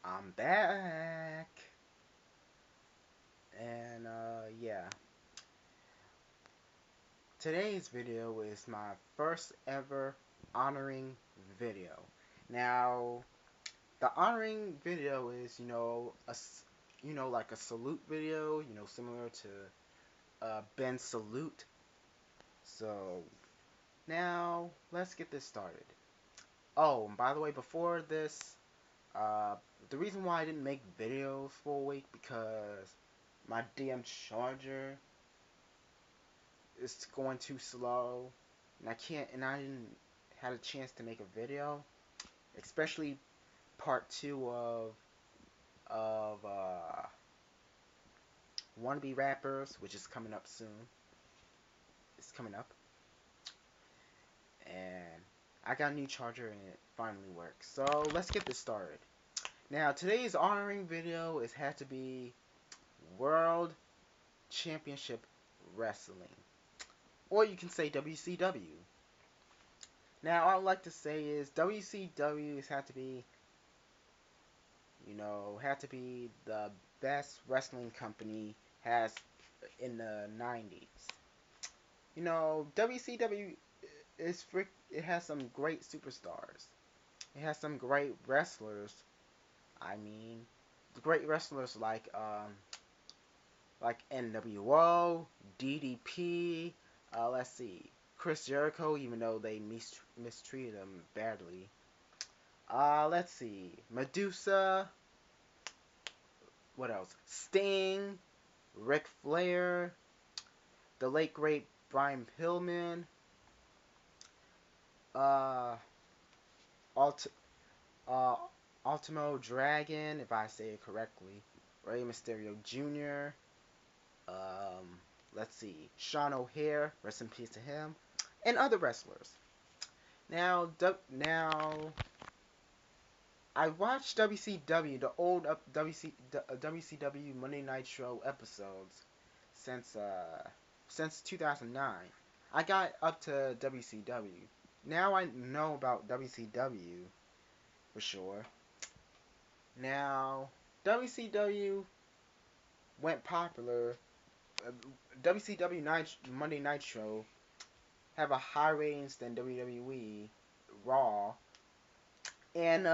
I'm back. And yeah. Today's video is my first ever honoring video. Now, the honoring video is, like a salute video, similar to Ben's salute. So, now let's get this started. Oh, and by the way, before this, uh, the reason why I didn't make videos for a week because my DM charger is going too slow, and I didn't had a chance to make a video, especially part two of wannabe rappers, which is coming up soon. It's coming up, and I got a new charger and it finally works. So let's get this started. Now today's honoring video is had to be World Championship Wrestling, or you can say WCW. Now, I would like to say is WCW has had to be, had to be the best wrestling company has in the 90s. WCW it has some great superstars. It has some great wrestlers. I mean, great wrestlers like NWO, DDP. Let's see, Chris Jericho, even though they mistreated him badly. Let's see. Medusa. What else? Sting. Ric Flair. The late great Brian Pillman. Uh, Alt, uh, Ultimo Dragon, if I say it correctly. Rey Mysterio Jr. Um, let's see. Sean O'Hare. Rest in peace to him. And other wrestlers. Now, I watched WCW, the old WCW Monday Night Show episodes since 2009. I got up to WCW. Now I know about WCW for sure. Now WCW went popular. Uh, WCW Monday Night Show have a high ratings than WWE Raw, and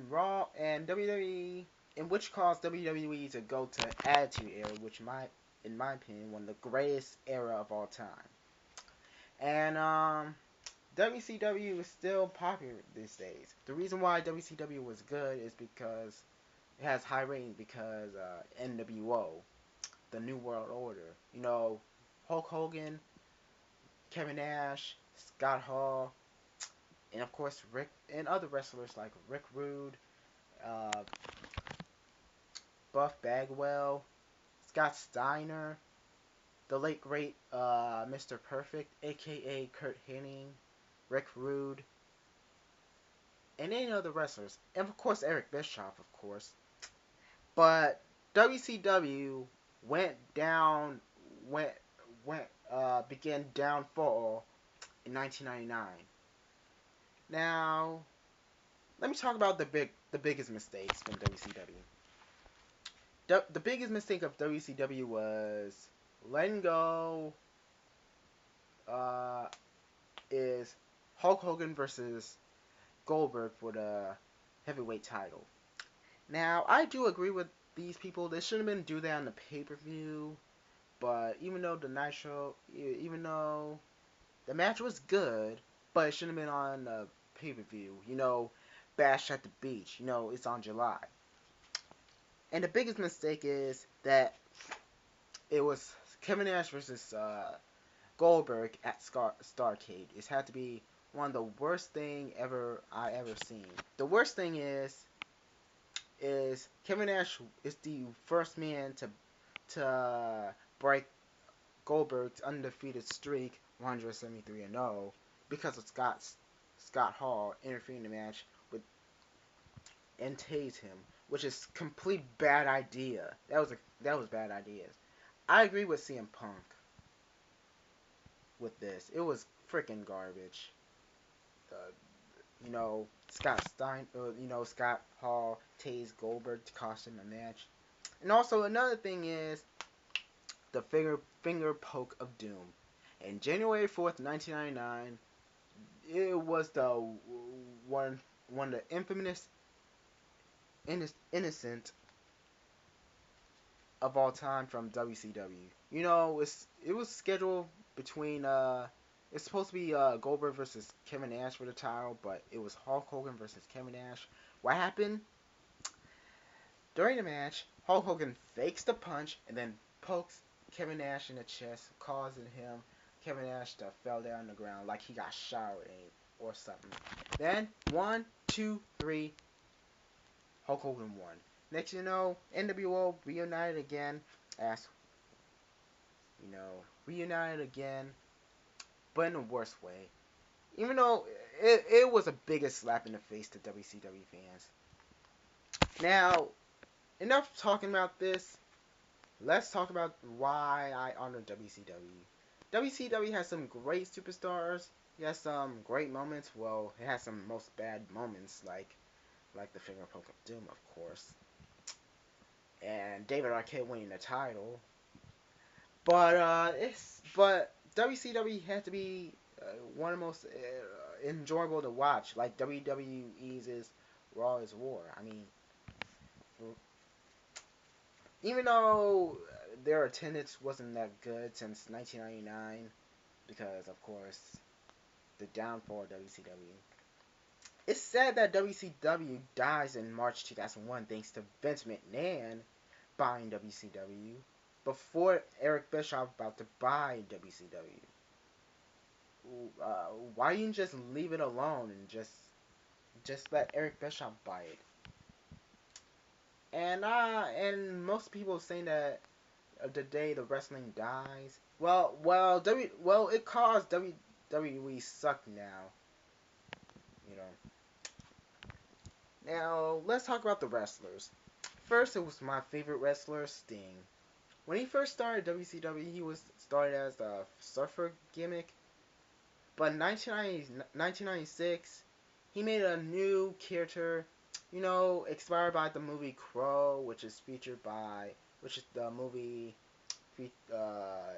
Raw and WWE, and which caused WWE to go to Attitude Era, which in my opinion, one of the greatest era of all time. And WCW is still popular these days. The reason why WCW was good is because it has high rating because NWO, the New World Order. Hulk Hogan, Kevin Nash, Scott Hall, and of course Rick and other wrestlers like Rick Rude, uh, Buff Bagwell, Scott Steiner, the late great Mr. Perfect, aka Kurt Hennig, Rick Rude, and any other wrestlers, and of course Eric Bischoff, of course. But WCW went down, went began downfall in 1999. Now, let me talk about the biggest mistakes from WCW. The biggest mistake of WCW was letting go uh, is Hulk Hogan versus Goldberg for the heavyweight title. Now, I do agree with these people. They shouldn't have been do that on the pay-per-view. But even though even though the match was good, but it shouldn't have been on the pay-per-view. Bash at the Beach. It's on July. And the biggest mistake is that it was Kevin Nash versus Goldberg at Starrcade. It had to be one of the worst thing I ever seen. The worst thing is Kevin Nash is the first man to break Goldberg's undefeated streak, 173-0, because of Scott Hall interfering in the match with and tase him, which is complete bad idea. That was bad ideas. I agree with CM Punk with this. It was freaking garbage. Uh, Scott Hall tased Goldberg to cost him a match. And also another thing is the finger poke of doom. And January 4th, 1999, it was the one of the infamous innocent of all time from WCW. It was scheduled between it's supposed to be Goldberg versus Kevin Nash for the title, but it was Hulk Hogan versus Kevin Nash. What happened? During the match, Hulk Hogan fakes the punch and then pokes Kevin Nash in the chest, causing Kevin Nash to fell down on the ground like he got shot or something. Then 1, 2, 3, Hulk Hogan won. Next you know, NWO reunited again as reunited again, but in the worst way. Even though it was the biggest slap in the face to WCW fans. Now, enough talking about this. Let's talk about why I honor WCW. WCW has some great superstars. It has some great moments. Well, it has some most bad moments, like the finger poke of doom, of course, and David Arquette winning the title. But WCW had to be one of the most enjoyable to watch. Like WWE's is Raw is War. I mean, even though their attendance wasn't that good since 1999, because of course the downfall of WCW. It's said that WCW dies in March 2001 thanks to Vince McMahon buying WCW before Eric Bischoff about to buy WCW. Why didn't you just leave it alone and just let Eric Bischoff buy it? And most people saying that the day the wrestling dies. It caused WWE suck now. You know. Now let's talk about the wrestlers. First, it was my favorite wrestler, Sting. When he first started WCW, he was started as a surfer gimmick. But in 1996, he made a new character, inspired by the movie Crow, which is the movie, uh,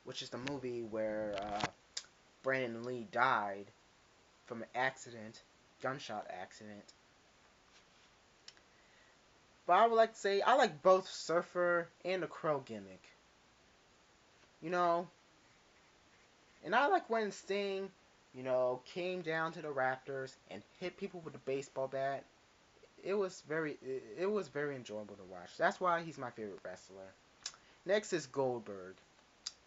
which is the movie where Brandon Lee died from an accident, gunshot accident. But I would like to say I like both Surfer and the Crow gimmick. You know, and I like when Sting, came down to the Raptors and hit people with a baseball bat. It was very enjoyable to watch. That's why he's my favorite wrestler. Next is Goldberg.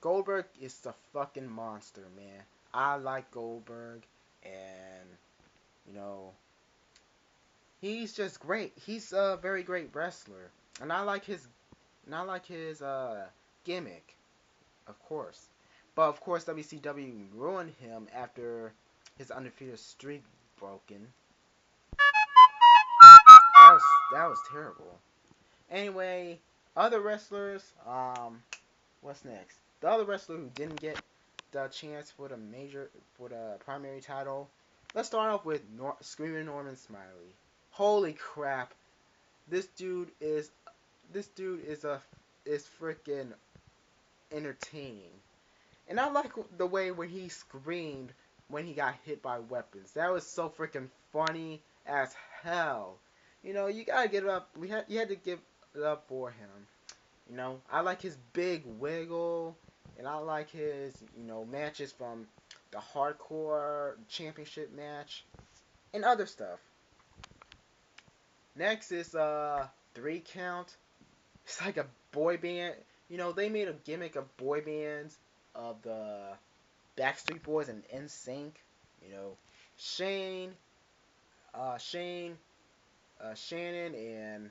Goldberg is the fucking monster, man. I like Goldberg, and you know, he's just great. He's a very great wrestler, and I like his gimmick, of course. But of course, WCW ruined him after his undefeated streak broken. That was terrible. Anyway, other wrestlers. What's next? The other wrestler who didn't get the chance for the primary title. Let's start off with Screaming Norman Smiley. Holy crap! This dude is is freaking entertaining. And I like the way when he screamed when he got hit by weapons. That was so freaking funny as hell. You gotta get it up. You had to give it up for him. I like his big wiggle, and I like his matches from the Hardcore Championship match and other stuff. Next is 3 Count. It's like a boy band. They made a gimmick of boy bands of the Backstreet Boys and NSYNC. You know, Shane, Shane, Shannon, and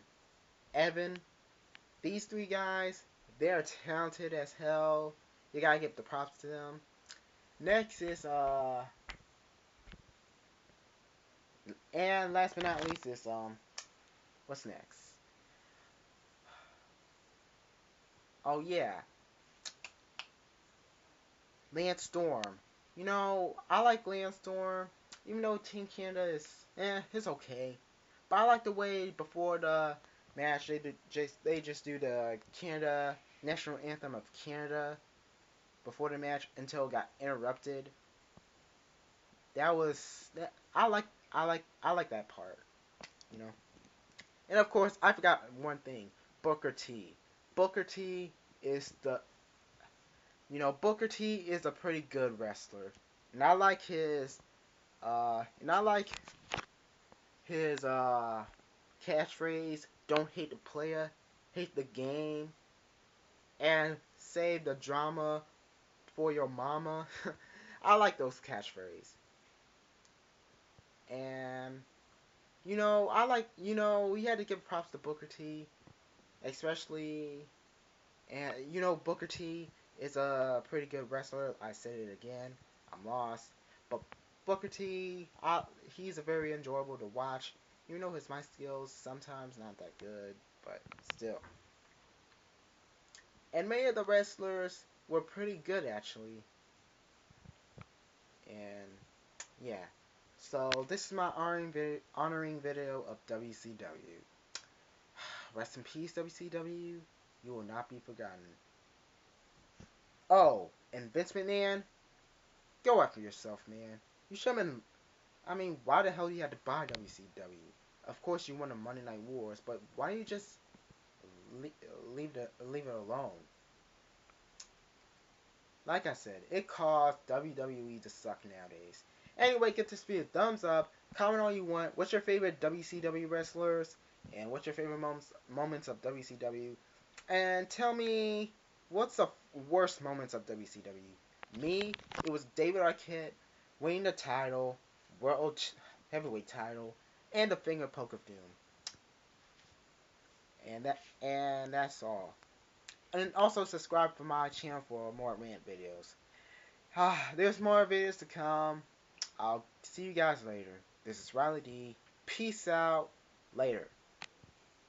Evan. These 3 guys, they're talented as hell. You gotta give the props to them. Next is and last but not least is what's next? Oh yeah, Lance Storm. I like Lance Storm. Even though Team Canada is, it's okay. But I like the way before the match they just do the Canada national anthem of Canada before the match until it got interrupted. That was that I like that part, you know. And of course, I forgot one thing. Booker T. Booker T is the Booker T is a pretty good wrestler. And I like his catchphrase, don't hate the player, hate the game, and save the drama for your mama. I like those catchphrases. And we had to give props to Booker T, especially, and Booker T is a pretty good wrestler. I said it again. I'm lost, but Booker T, he's a very enjoyable to watch. Even though his mic skills sometimes not that good, but still. And many of the wrestlers were pretty good actually. And yeah, so this is my honoring video of WCW. Rest in peace, WCW. You will not be forgotten. Oh, and Vince McMahon, go after yourself, man. You should have been. I mean, why the hell you had to buy WCW? Of course, you won the Monday Night Wars, but why don't you just leave it alone? Like I said, it caused WWE to suck nowadays. Anyway, give this video a thumbs up. Comment all you want. What's your favorite WCW wrestlers? And what's your favorite moments of WCW? And tell me, what's the worst moments of WCW? Me, it was David Arquette winning the title, World Heavyweight title, and the finger poke of doom. And that's all. And also subscribe for my channel for more rant videos. There's more videos to come. I'll see you guys later. This is Riley D. Peace out. Later.